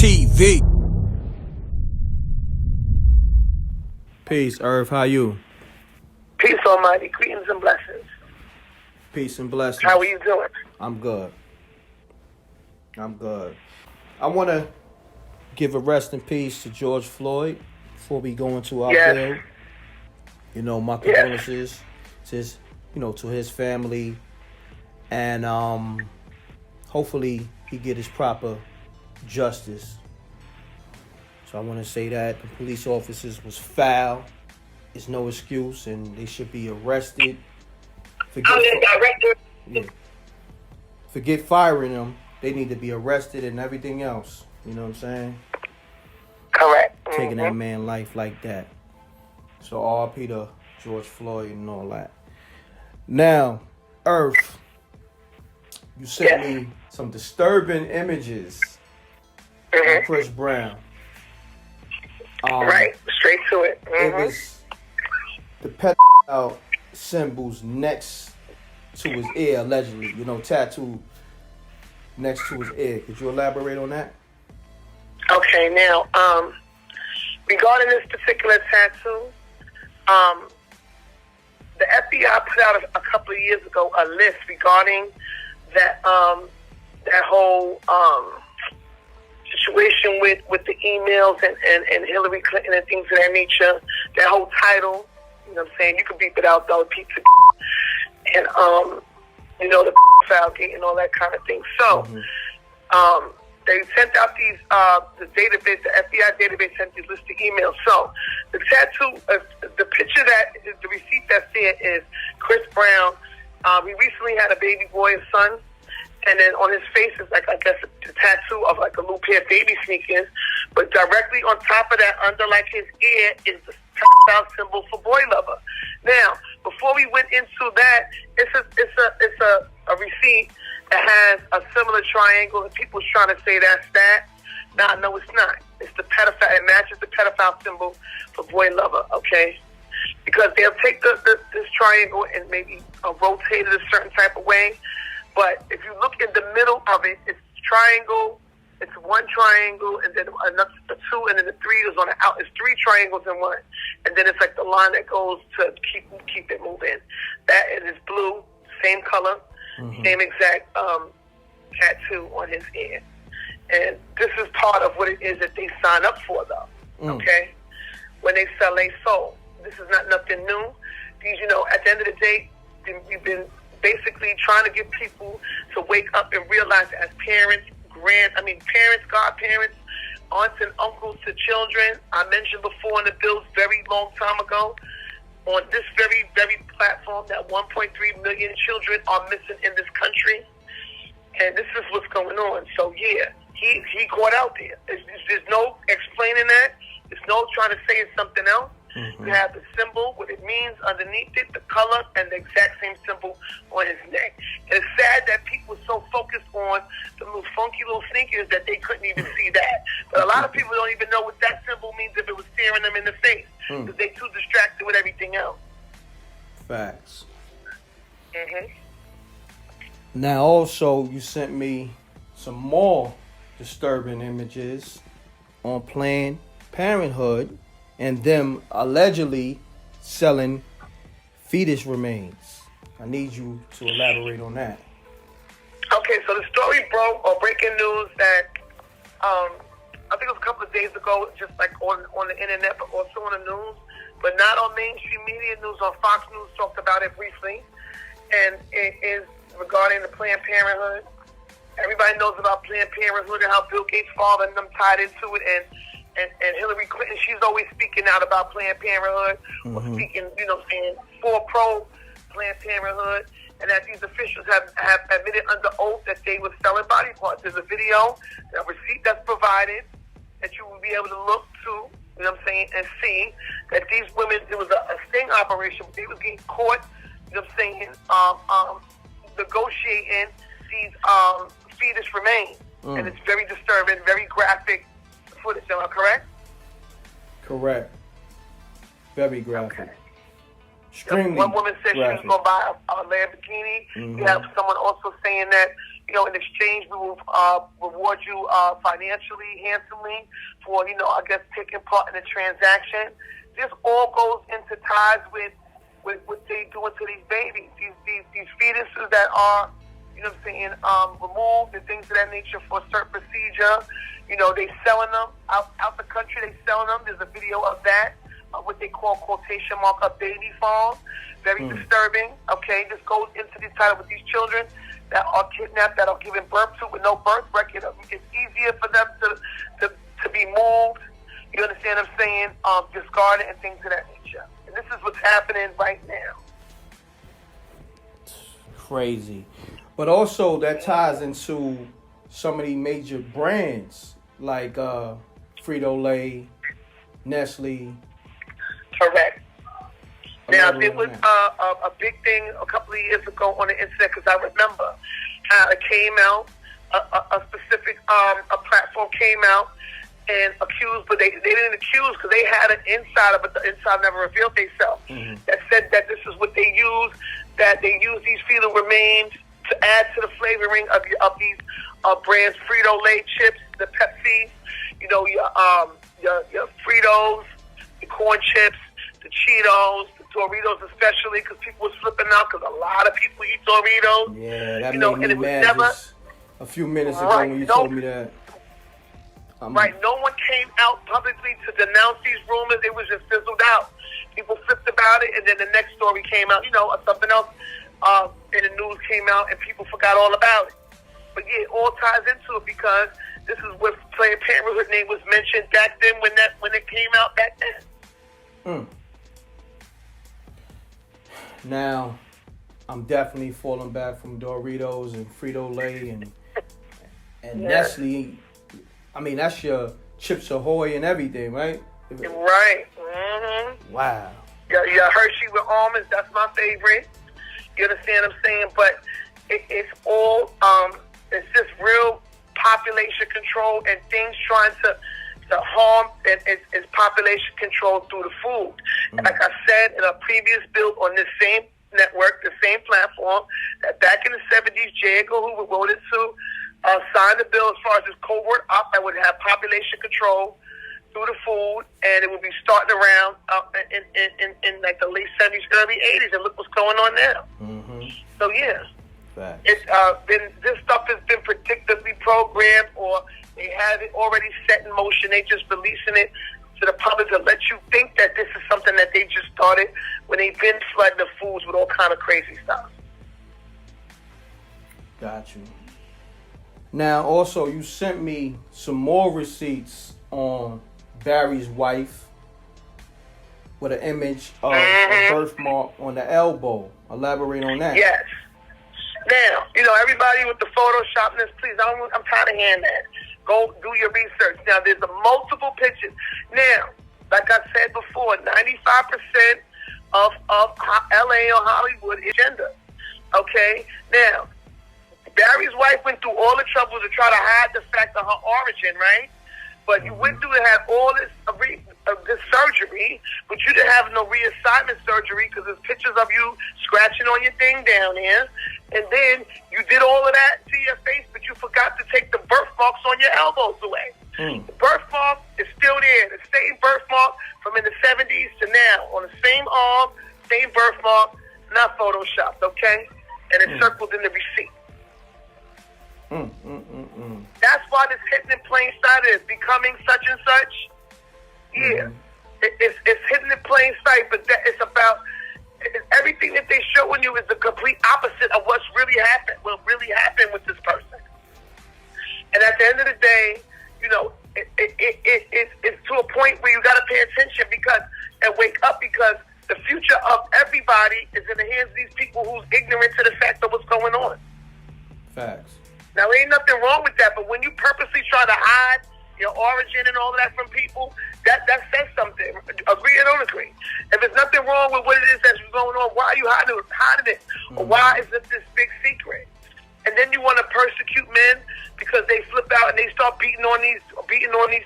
MRecktv. Peace, Irv. How you? Peace, Almighty. Greetings and blessings. Peace and blessings. How are you doing? I'm good. I want to give a rest in peace to George Floyd before we go into our bill. You know, my condolences to his, to his family, and hopefully he get his proper justice. So I want to say that the police officers was foul. It's no excuse, and they should be arrested. Forget firing them. They need to be arrested and everything else. You know what I'm saying? Correct. Taking that man life like that. So RP to George Floyd and all that. Now, Earth, you sent me some disturbing images of Chris Brown. Right, straight to it. It was the pedophile symbols next to his ear, allegedly, tattooed next to his ear. Could you elaborate on that? Okay, now, regarding this particular tattoo, the FBI put out a couple of years ago a list regarding that that whole situation with the emails and Hillary Clinton and things of that nature. That whole title, you know what I'm saying? You could beep it out, though, pizza and the file gate and all that kind of thing. So they sent out these the database, the FBI database sent these list of emails. So the tattoo, the picture the receipt that's there is Chris Brown. We recently had a baby boy, a son, and then on his face is like, I guess, a tattoo of like a little pair of baby sneakers. But directly on top of that, under like his ear, is the tactile symbol for boy lover. Now, before we went into that, it's a receipt that has a similar triangle, and people's trying to say that's that. No, it's not. It's the pedophile. It matches the pedophile symbol for boy lover. Okay, because they'll take this triangle and maybe rotate it a certain type of way. But if you look in the middle of it, it's triangle. It's one triangle, and then another two, and then the three is on the out. It's three triangles in one, and then it's like the line that goes to keep it moving. That is blue, same color, same exact tattoo on his ear. And this is part of what it is that they sign up for, though. Okay, when they sell their soul, this is not nothing new. These, at the end of the day, we've been basically trying to get people to wake up and realize that as parents, parents, godparents, aunts and uncles to children. I mentioned before in the bills very long time ago on this very, very platform that 1.3 million children are missing in this country. And this is what's going on. So, he caught out there. There's no explaining that. There's no trying to say it's something else. You have the symbol, what it means underneath it, the color, and the exact same symbol on his neck. And it's sad that people are so focused on the little funky little sneakers that they couldn't even see that. But a lot of people don't even know what that symbol means if it was staring them in the face, because they're too distracted with everything else. Facts. Now, also, you sent me some more disturbing images on Planned Parenthood and them allegedly selling fetus remains. I need you to elaborate on that. Okay, so the story broke, or breaking news, that I think it was a couple of days ago, just like on the internet, but also on the news, but not on mainstream media news. On Fox News talked about it briefly, and it is regarding the Planned Parenthood. Everybody knows about Planned Parenthood and how Bill Gates' father and them tied into it, and Hillary Clinton, she's always speaking out about Planned Parenthood, or speaking, saying for pro-Planned Parenthood, and that these officials have admitted under oath that they were selling body parts. There's a video, a receipt that's provided that you will be able to look to, and see that these women, it was a sting operation. They was getting caught, negotiating these fetus remains. And it's very disturbing, very graphic footage. Am I correct? Correct. Very graphic. Okay. Extremely one woman said graphic. she was going to buy a Lamborghini. You have someone also saying that, in exchange, we will reward you financially, handsomely for, I guess, taking part in the transaction. This all goes into ties with what they doing to these babies, these fetuses that are, removed and things of that nature for a certain procedure. They selling them out the country. They selling them. There's a video of that, what they call quotation mark a baby farm. Very disturbing. Okay, this goes into the title with these children that are kidnapped, that are given birth to with no birth record. It's easier for them to be moved. You understand what I'm saying? Discarded and things of that nature. And this is what's happening right now. Crazy. But also that ties into some of the major brands like Frito-Lay, Nestle. Correct. Now, there was a big thing a couple of years ago on the internet, because I remember how it came out, a specific a platform came out and accused, but they didn't accuse because they had an insider, but the insider never revealed themselves. That said that this is what they use, that they use these fetal remains to add to the flavoring of these brands, Frito-Lay chips, the Pepsi, your Fritos, the corn chips, the Cheetos, the Doritos, especially because people was flipping out because a lot of people eat Doritos. Yeah, that made me mad just a few minutes ago when you told me that. Right, no one came out publicly to denounce these rumors. It was just fizzled out. People flipped about it, and then the next story came out, something else in the news came out, and people forgot all about it. But yeah, it all ties into it because this is what Planned Parenthood name was mentioned back then when it came out back then. Now, I'm definitely falling back from Doritos and Frito-Lay and Nestle. I mean, that's your Chips Ahoy and everything, right? Right. Mm-hmm. Wow. Yeah, Hershey with almonds, that's my favorite. You understand what I'm saying? But it's all, it's just real population control and things trying to harm, and it's population control through the food. And like I said in a previous build on this same network, the same platform, that back in the 70s, J. Edgar Hoover voted to sign the bill as far as this covert op that would have population control through the food, and it would be starting around in like the late 70s, early 80s, and look what's going on now. So yeah, it's this stuff has been predictably programmed, or they have it already set in motion. They just releasing it to the public to let you think that this is something that they just started when they've been flooding the foods with all kind of crazy stuff. Got you. Now, also, you sent me some more receipts on Barry's wife with an image of a birthmark on the elbow. Elaborate on that. Yes. Now, everybody with the Photoshopness, please, I'm tired of hearing that. Go do your research. Now, there's multiple pictures. Now, like I said before, 95% of LA or Hollywood is gender. Okay? Now, Barry's wife went through all the trouble to try to hide the fact of her origin, right? But you went through to have all this surgery, but you didn't have no reassignment surgery because there's pictures of you scratching on your thing down here. And then you did all of that to your face, but you forgot to take the birthmarks on your elbows away. The birthmark is still there. The same birthmark from in the 70s to now. On the same arm, same birthmark, not photoshopped, okay? And it's circled in the receipt. That's why this hidden in plain sight is becoming such and such. Yeah, it's hidden in plain sight, but it's about everything that they're showing you is the complete opposite of what's really happened. What really happened with this person. And at the end of the day, it's to a point where you got to pay attention and wake up, because the future of everybody is in the hands of these people who's ignorant to the fact of what's going on. Facts. Now, there ain't nothing wrong with that, but when you purposely try to hide your origin and all of that from people, that says something. Agree or don't agree? If there's nothing wrong with what it is that's going on, why are you hiding it? Or why is it this big secret? And then you want to persecute men because they flip out and they start beating on these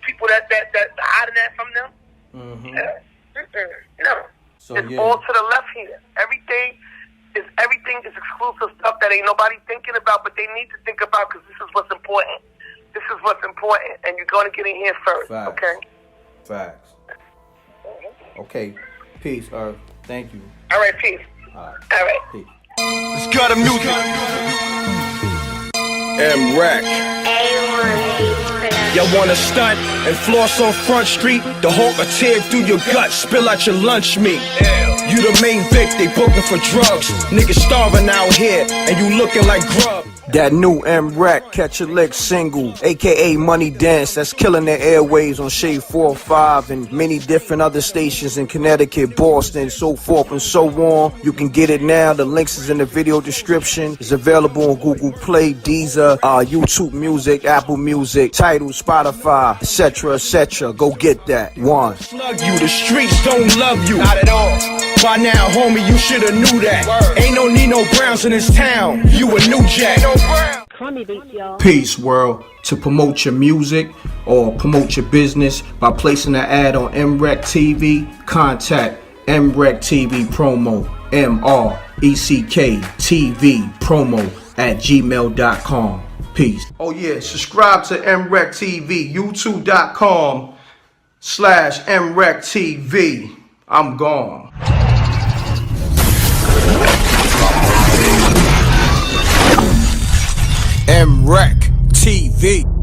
people that hiding that from them? No. So, it's all to the left here. Everything is exclusive stuff that ain't nobody thinking about, but they need to think about because this is what's important. This is what's important, and you're going to get in here first, Facts. okay? Facts. Okay, peace, Earth. Thank you. All right, peace. All right. All right. Peace. Let's go to music. M.Reck. Y'all wanna stunt and floss on Front Street? The Hawk will tear through your gut, spill out your lunch meat. You the main vic, they booking for drugs. Niggas starving out here, and you looking like grub. That new M.Reck Catch a Lick single, aka Money Dance, that's killing the airwaves on Shade 405 and many different other stations in Connecticut, Boston, so forth and so on. You can get it now. The links is in the video description. It's available on Google Play, Deezer, YouTube Music, Apple Music, Tidal, Spotify, etc., etc. Go get that. One. Slug you, the streets don't love you. Not at all. By now, homie, you shoulda knew that. Word. Ain't no Nino Browns in this town. You a new jack. Peace, world. To promote your music or promote your business by placing an ad on MRecktv, contact MRecktv promo, MRecktv promo @gmail.com. Peace. Oh yeah, subscribe to MRecktv, youtube.com/MRecktv. I'm gone. MRecktv.